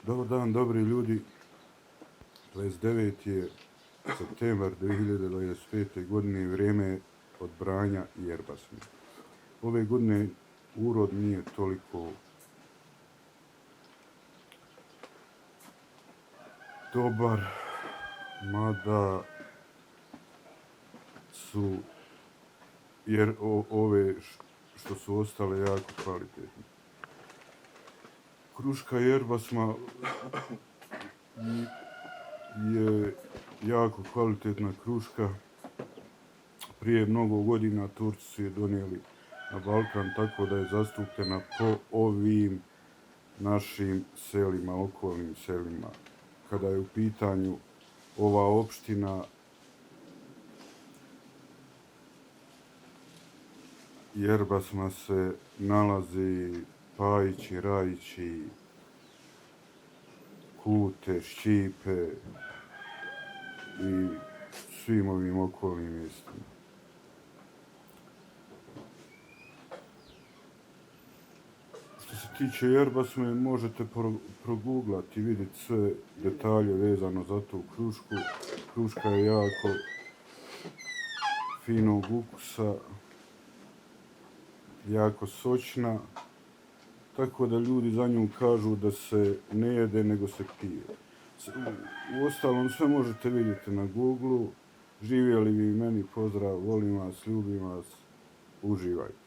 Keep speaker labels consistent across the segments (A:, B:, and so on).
A: Dobar dan, dobri ljudi. 29. je septembar 2025. godine i vrijeme od Branja i Jerbasme. Ove godine urod nije toliko dobar, mada su jer ove što su ostale jako kvalitetne. Kruška Jerbasma je jako kvalitetna kruška. Prije mnogo godina Turci su je donijeli na Balkan, tako da je zastupljena po ovim našim selima, okolnim selima. Kada je u pitanju ova opština, Jerbasma se nalazi Pajići, Rajići, Kute, Šćipe i svim ovim okolnim mjestima. Što se tiče Jerbasme, možete proguglati i vidjeti sve detalje vezano za tu krušku. Kruška je jako finog ukusa, jako sočna, tako da ljudi za nju kažu da se ne jede nego se pije. Uostalom sve možete vidjeti na Googlu. Živjeli vi meni, pozdrav, volim vas, ljubim vas, uživajte.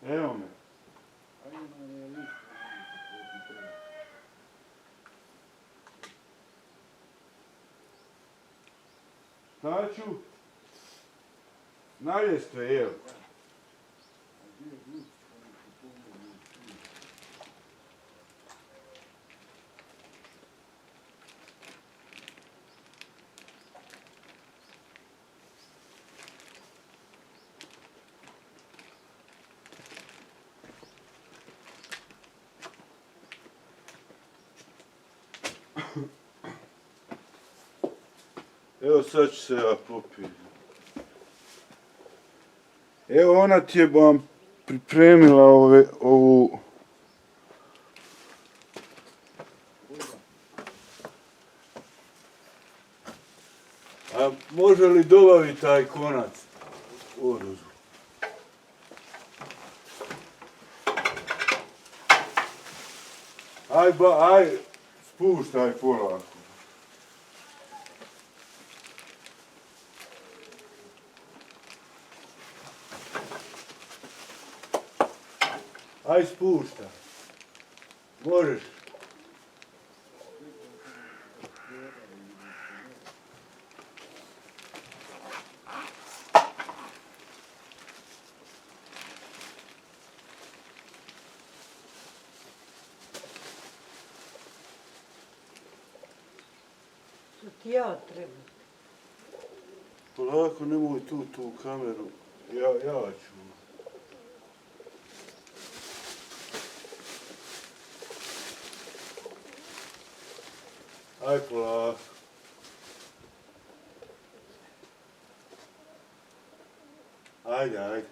A: Evo me. Šta ću? Na ljestve, evo. Evo sad ću se ja popiti. Evo ona ti je vam pripremila ovu... A može li dobaviti taj konac? Odozu. Aj, spuštaj polako. Aj, spuštaj. Možeš.
B: Što ti ja treba?
A: Polako, nemoj tu kameru. Ja ću. Aj polako. Ajde, ajde.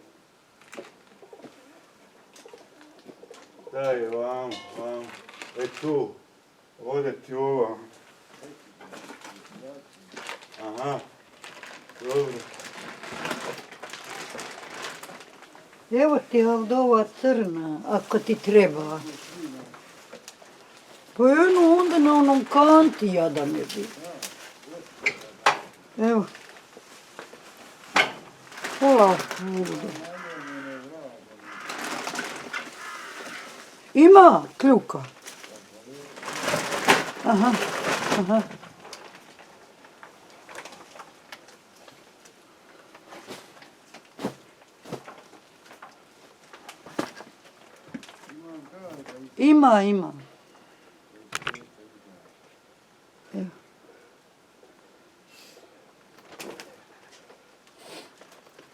A: Daj je vamo, vamo. E tu. Ovdje ti ova. Aha. Dobro.
B: Evo ti ovdje ova crna, ako ti treba. Pa eno onda na onom kanti jadan je bi. Evo. Polako ovdje. Ima kljuka. Aha, aha. Ima, ima. Evo.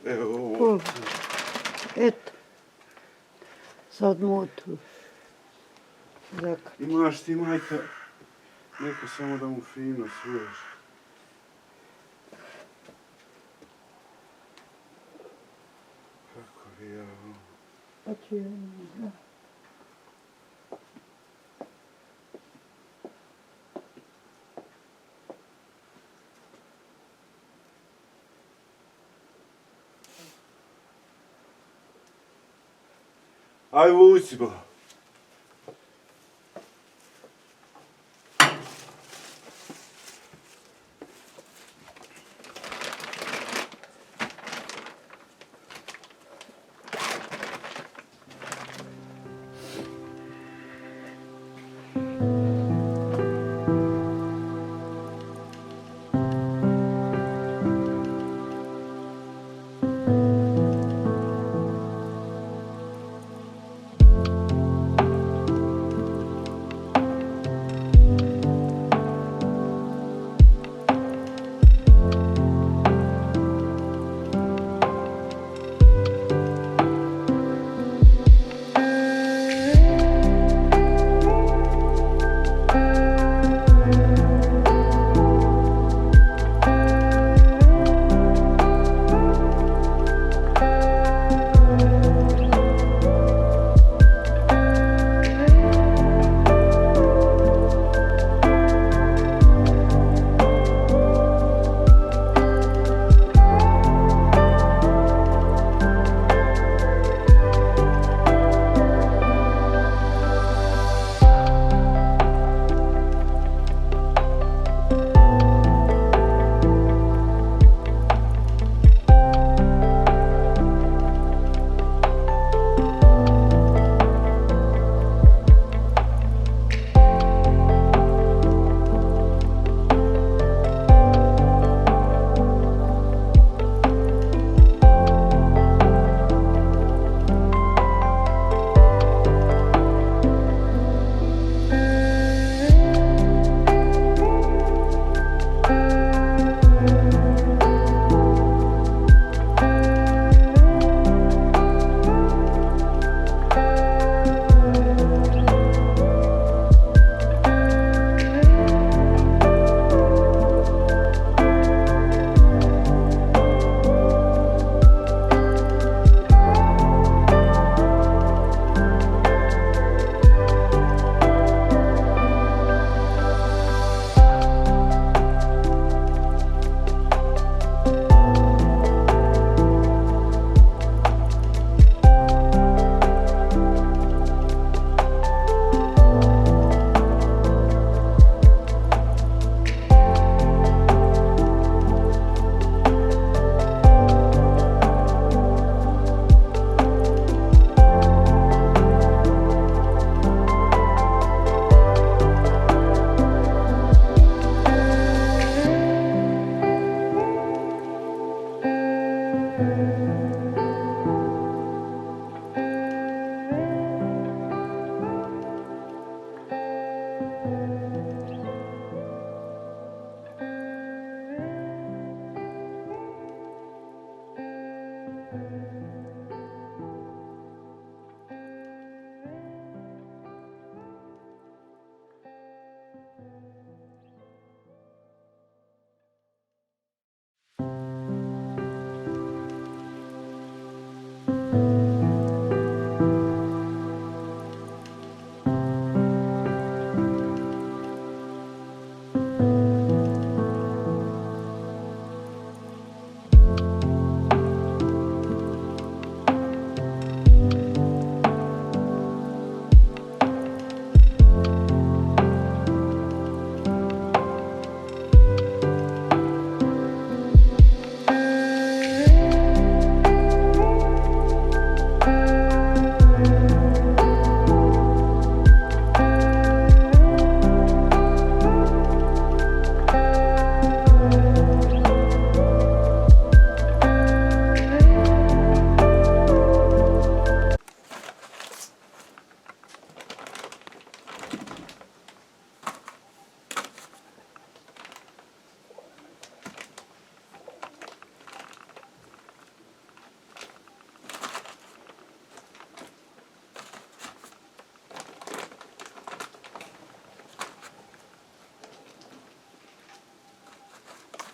A: Evo ovo.
B: Pol. Eto. Sad motu.
A: Imaš ti majka. Neko samo da mu fino svuješ. Kako bi ja ovo.
B: Pa ću ja.
A: Aj vuci ba.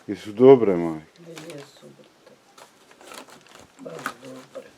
A: Jesu dobre, majke?
B: Jesu, brate. Baš dobre.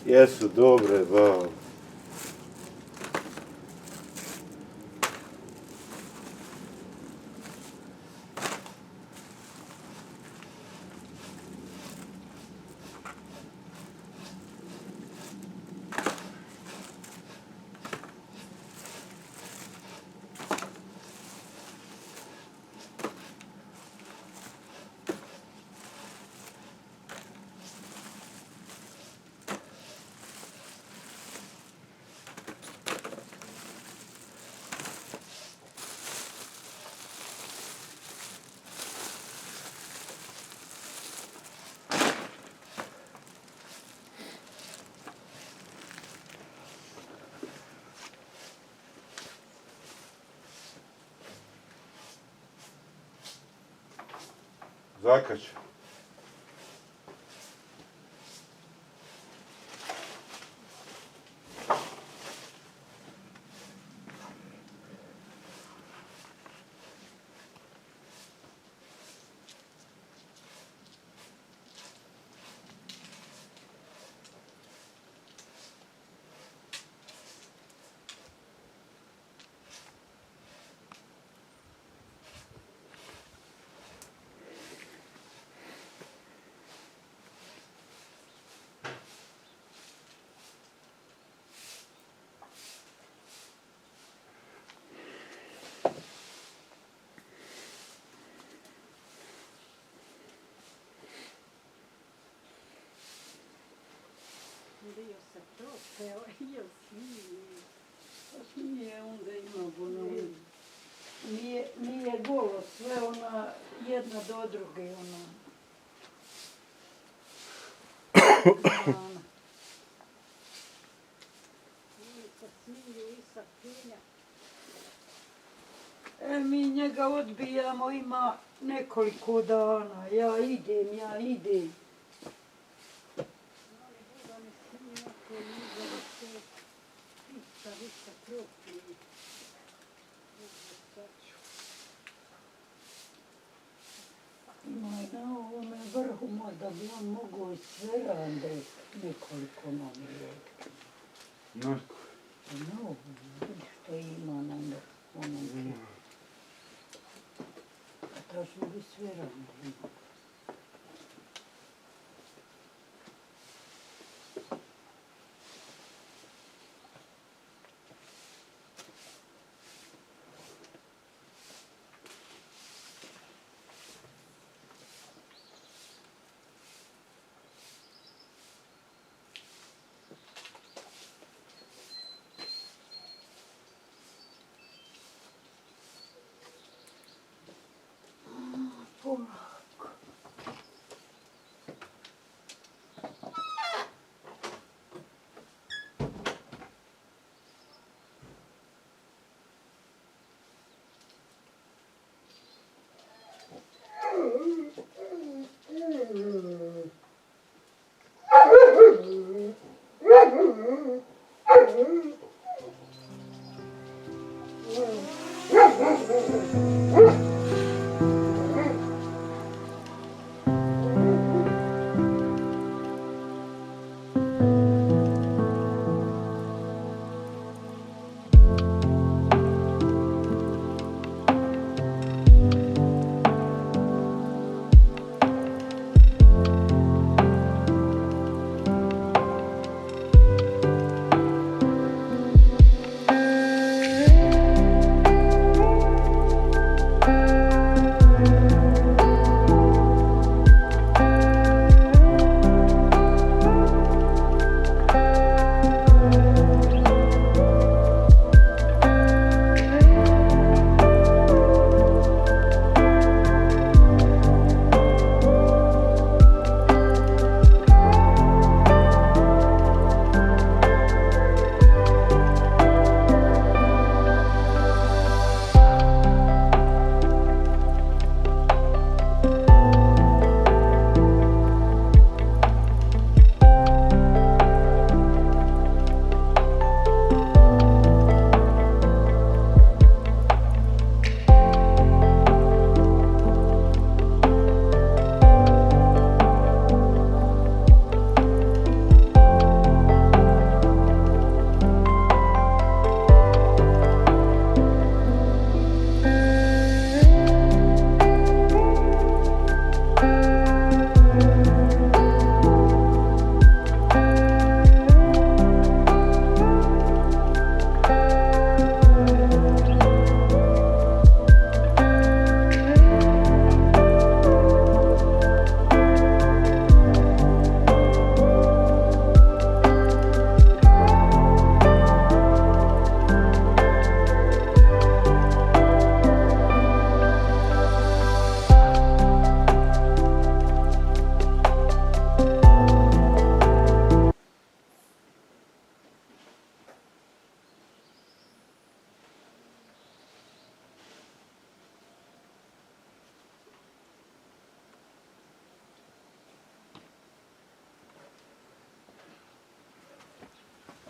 A: Jesu dobre, bal. Zakač.
C: Dio se propeo, io smije.
B: Nije onda ima ono, nije golo sve ona jedna do druge ona. Znana.
C: I se smiju i sa pinja.
B: Mi njega odbijamo, ima nekoliko dana. Ja idem.
C: Oni budu mi smiju, ako nizeli se pizza, viša propije.
B: Ima na ovome vrhu, možda bi on mogao i sve rande nekoliko namijeti.
A: Nako.
B: No, vidi što ima na onom. A tačno bi sve rande ima. Polako.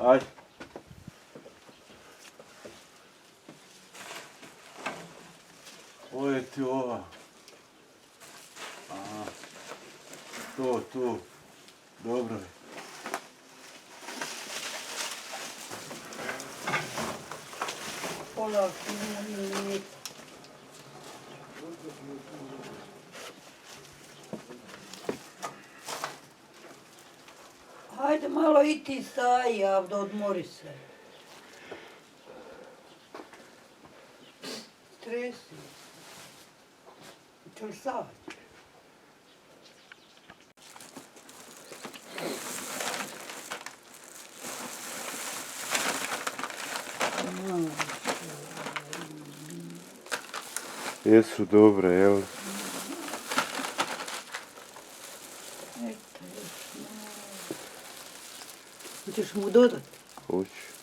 A: Ajde. Ovo je ti ova. Aha. To. Dobro je.
B: Pola kilo. Hajde malo i ti staj, Avdo, odmori se. Stresi. Hoće li sać?
A: Jesu dobre, jel?
B: Eto, još malo. Hoćeš mu dodat?
A: Hoću.